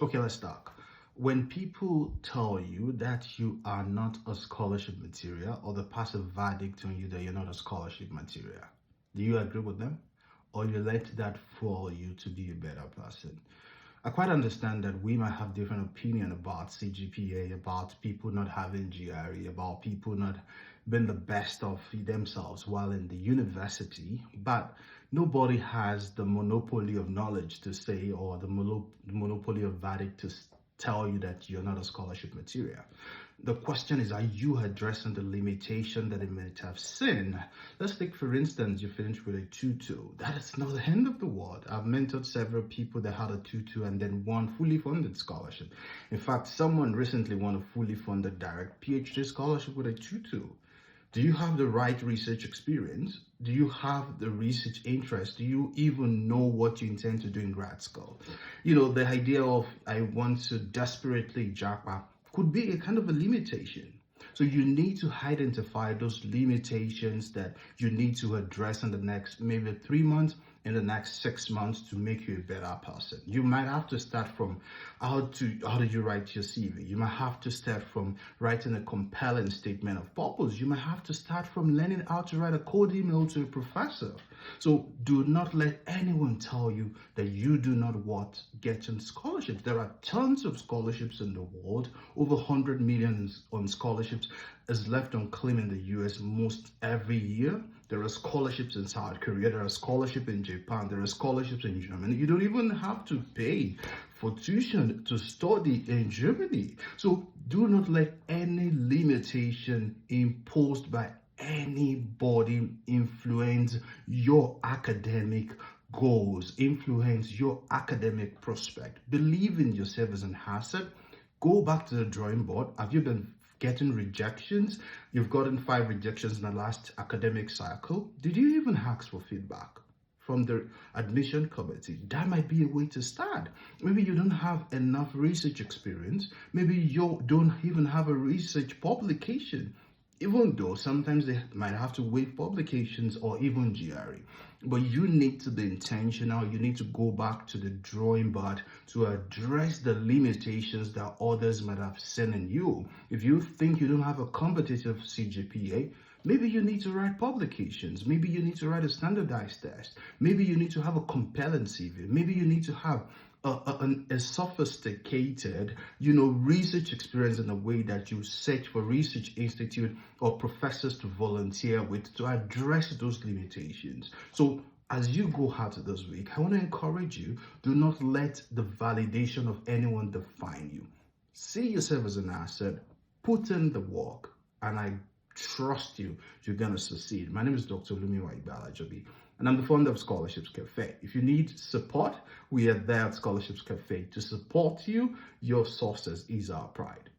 Okay, let's talk. When people tell you that you are not a scholarship material or the passive verdict on you that you're not a scholarship material, do you agree with them? Or you let that fool you to be a better person? I quite understand that we might have different opinion about CGPA, about people not having GRE, about people not being the best of themselves while in the university, but nobody has the monopoly of knowledge to say or the monopoly of verdict to tell you that you're not a scholarship material. The question is, are you addressing the limitation that it might have seen? Let's take, for instance, you finished with a 2-2. That is not the end of the world. I've mentored several people that had a 2-2 and then won fully funded scholarship. In fact, someone recently won a fully funded direct PhD scholarship with a 2-2. Do you have the right research experience? Do you have the research interest? Do you even know what you intend to do in grad school? The idea of I want to desperately japa could be a kind of a limitation. So you need to identify those limitations that you need to address in the next maybe 3 months, in the next 6 months to make you a better person. You might have to start from how do you write your CV? You might have to start from writing a compelling statement of purpose. You might have to start from learning how to write a cold email to a professor. So do not let anyone tell you that you do not want getting scholarships. There are tons of scholarships in the world. Over 100 million on scholarships is left unclaimed in the US most every year. There are scholarships in South Korea, there are scholarships in Japan, there are scholarships in Germany. You don't even have to pay for tuition to study in Germany. So do not let any limitation imposed by anybody influence your academic goals, influence your academic prospect. Believe in yourself as an asset. Go back to the drawing board. Have you been getting rejections? You've gotten 5 rejections in the last academic cycle. Did you even ask for feedback from the admission committee? That might be a way to start. Maybe you don't have enough research experience. Maybe you don't even have a research publication, even though sometimes they might have to waive publications or even GRE. But you need to be intentional. You need to go back to the drawing board to address the limitations that others might have seen in you. If you think you don't have a competitive CGPA, maybe you need to write publications. Maybe you need to write a standardized test. Maybe you need to have a compelling CV. Maybe you need to have a sophisticated, research experience in a way that you search for research institute or professors to volunteer with to address those limitations. So as you go out this week, I want to encourage you, do not let the validation of anyone define you. See yourself as an asset, put in the work, and I trust you're going to succeed. My name is Dr. Lumiwa Ibalajobi, and I'm the founder of Scholarships Cafe. If you need support, we are there at Scholarships Cafe to support you. Your success is our pride.